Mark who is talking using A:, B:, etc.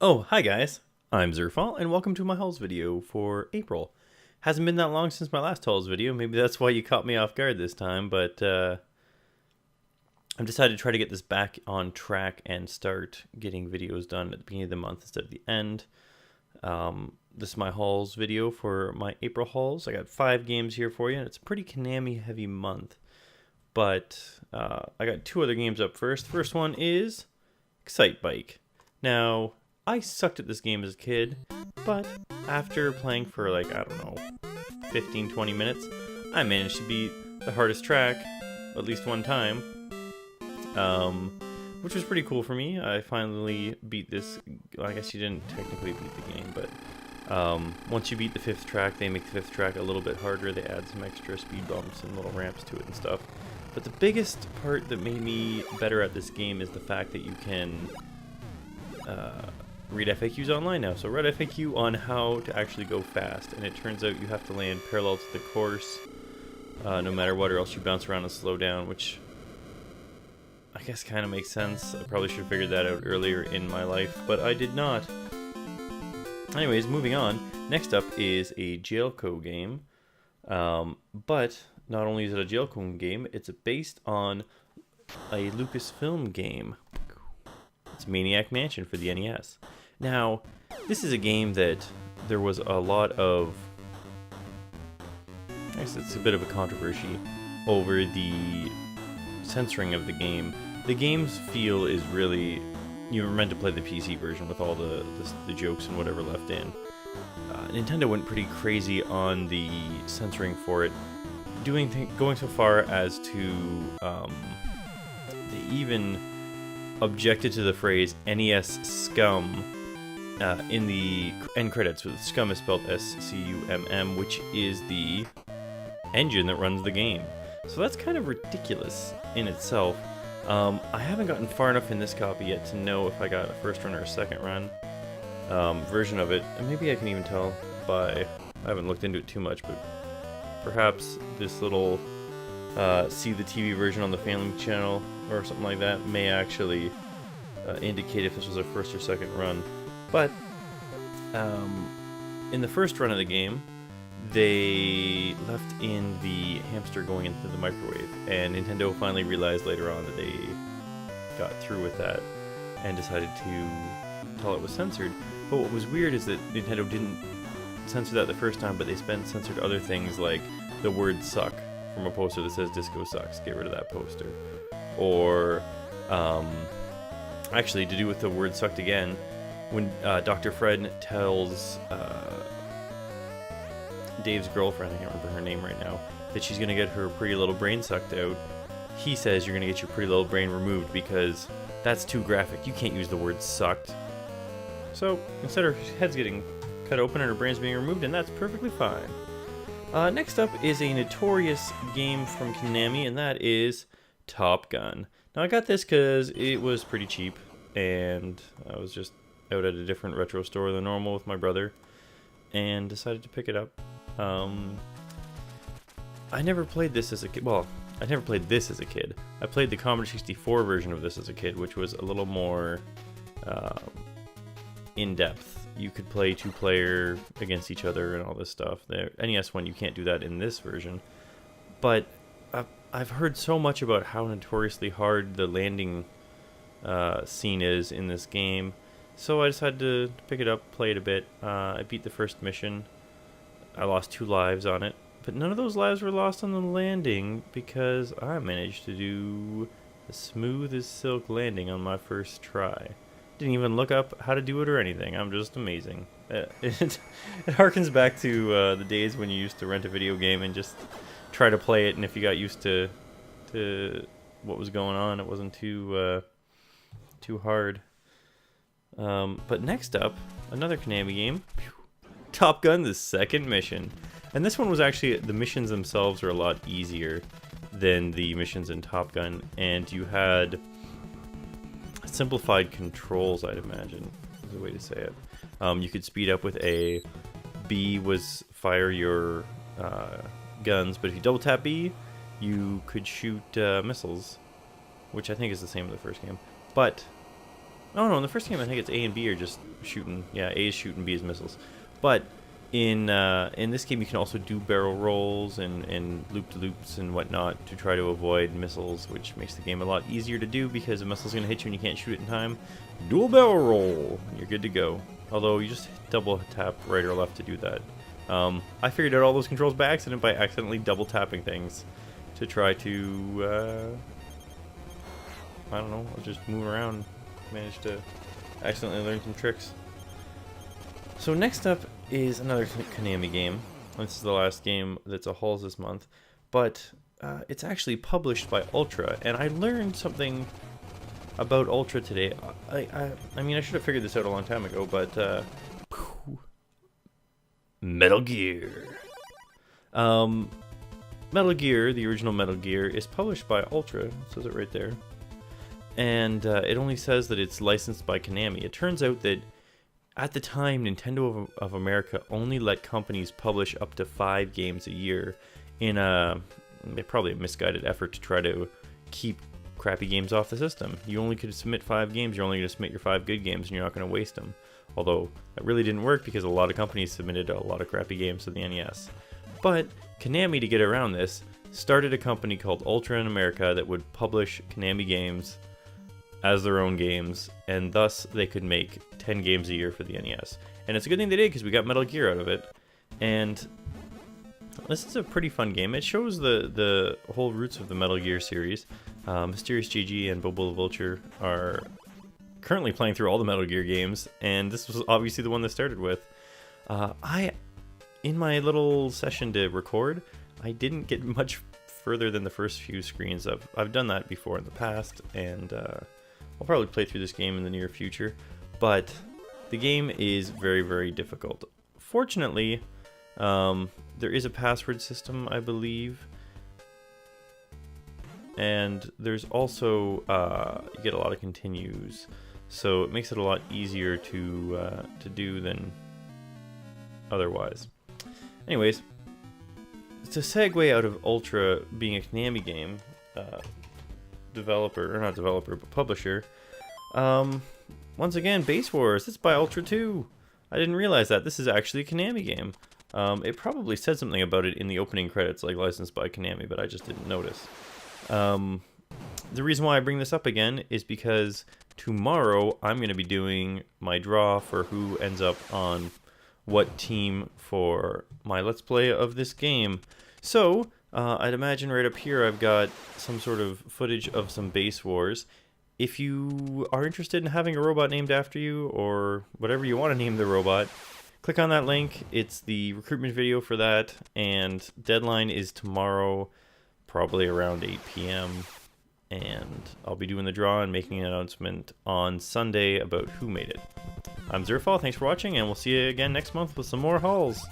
A: Oh, hi guys, I'm Zerfall, and welcome to my hauls video for April. Hasn't been that long since my last hauls video, maybe that's why you caught me off guard this time, but I've decided to try to get this back on track and start getting videos done at the beginning of the month instead of the end. This is my hauls video for my April hauls. I got 5 games here for you, and it's a pretty Konami heavy month, but I got 2 other games up first. First one is Excitebike. Now, I sucked at this game as a kid, but after playing for like, I don't know, 15-20 minutes, I managed to beat the hardest track at least one time, which was pretty cool for me. I finally beat this. Well, I guess you didn't technically beat the game, but once you beat the 5th track, they make the 5th track a little bit harder. They add some extra speed bumps and little ramps to it and stuff. But the biggest part that made me better at this game is the fact that you can read FAQs online now. So read FAQ on how to actually go fast, and it turns out you have to land parallel to the course no matter what, or else you bounce around and slow down, which I guess kind of makes sense. I probably should have figured that out earlier in my life, but I did not. Anyways, moving on. Next up is a Jailco game, but not only is it a Jailco game, it's based on a Lucasfilm game. It's Maniac Mansion for the NES. Now, this is a game that there was a lot of, I guess it's a bit of a controversy over the censoring of the game. The game's feel is really, you were meant to play the PC version with all the jokes and whatever left in. Nintendo went pretty crazy on the censoring for it, going so far as to they even objected to the phrase NES scum in the end credits. Scum is spelled S-C-U-M-M, which is the engine that runs the game. So that's kind of ridiculous in itself. I haven't gotten far enough in this copy yet to know if I got a first run or a second run version of it. And maybe I can even tell by, I haven't looked into it too much, but perhaps this little see the TV version on the family channel or something like that may actually indicate if this was a first or second run. But in the first run of the game, they left in the hamster going into the microwave, and Nintendo finally realized later on that they got through with that and decided to tell it was censored. But what was weird is that Nintendo didn't censor that the first time, but they censored other things like the word suck from a poster that says disco sucks, get rid of that poster. Or actually, to do with the word sucked again, when Dr. Fred tells Dave's girlfriend, I can't remember her name right now, that she's going to get her pretty little brain sucked out, he says you're going to get your pretty little brain removed because that's too graphic. You can't use the word sucked. So instead her head's getting cut open and her brain's being removed, and that's perfectly fine. Next up is a notorious game from Konami, and that is Top Gun. Now I got this because it was pretty cheap, and I was just out at a different retro store than normal with my brother, and decided to pick it up. I never played this as a kid. Well, I never played this as a kid. I played the Commodore 64 version of this as a kid, which was a little more in-depth. You could play 2-player against each other and all this stuff. The NES one, you can't do that in this version. But I've heard so much about how notoriously hard the landing scene is in this game, so I decided to pick it up, play it a bit. I beat the first mission. I lost 2 lives on it, but none of those lives were lost on the landing because I managed to do the smooth as silk landing on my first try. Didn't even look up how to do it or anything. I'm just amazing. It harkens back to the days when you used to rent a video game and just try to play it, and if you got used to what was going on, it wasn't too hard. But next up, another Konami game, Top Gun: The Second Mission. And this one was actually, the missions themselves are a lot easier than the missions in Top Gun, and you had simplified controls, I'd imagine, is a way to say it. You could speed up with A. B was fire your guns, but if you double tap B, you could shoot missiles, which I think is the same in the first game. But Oh no, in the first game I think it's A and B are just shooting. Yeah, A is shooting, B is missiles. But in this game you can also do barrel rolls and loop-de-loops and whatnot to try to avoid missiles, which makes the game a lot easier to do because a missile's going to hit you and you can't shoot it in time. Do a barrel roll, and you're good to go. Although you just double tap right or left to do that. I figured out all those controls by accident by accidentally double tapping things to try to I don't know, just move around. Managed to accidentally learn some tricks. So next up is another Konami game. This is the last game that's a hauls this month, but it's actually published by Ultra, and I learned something about Ultra today. I mean, I should have figured this out a long time ago, but Metal Gear. Metal Gear, the original Metal Gear, is published by Ultra. It says it right there. And it only says that it's licensed by Konami. It turns out that at the time, Nintendo of America only let companies publish up to 5 games a year in probably a misguided effort to try to keep crappy games off the system. You only could submit 5 games, you're only going to submit your 5 good games, and you're not going to waste them. Although, that really didn't work because a lot of companies submitted a lot of crappy games to the NES. But Konami, to get around this, started a company called Ultra in America that would publish Konami games as their own games, and thus they could make 10 games a year for the NES. And it's a good thing they did because we got Metal Gear out of it. And this is a pretty fun game. It shows the whole roots of the Metal Gear series. Mysterious GG and Bobo the Vulture are currently playing through all the Metal Gear games, and this was obviously the one that started with. In my little session to record, I didn't get much further than the first few screens. I've done that before in the past, and I'll probably play through this game in the near future, but the game is very, very difficult. Fortunately, there is a password system, I believe, and there's also you get a lot of continues, so it makes it a lot easier to do than otherwise. Anyways, to segue out of Ultra being a Konami game, developer, or not developer, but publisher, once again, Base Wars, it's by Ultra 2. I didn't realize that. This is actually a Konami game. It probably said something about it in the opening credits, like licensed by Konami, but I just didn't notice. The reason why I bring this up again is because tomorrow I'm going to be doing my draw for who ends up on what team for my Let's Play of this game. So, I'd imagine right up here I've got some sort of footage of some Base Wars. If you are interested in having a robot named after you, or whatever you want to name the robot, click on that link. It's the recruitment video for that, and deadline is tomorrow, probably around 8 p.m. And I'll be doing the draw and making an announcement on Sunday about who made it. I'm Zerfall, thanks for watching, and we'll see you again next month with some more hauls.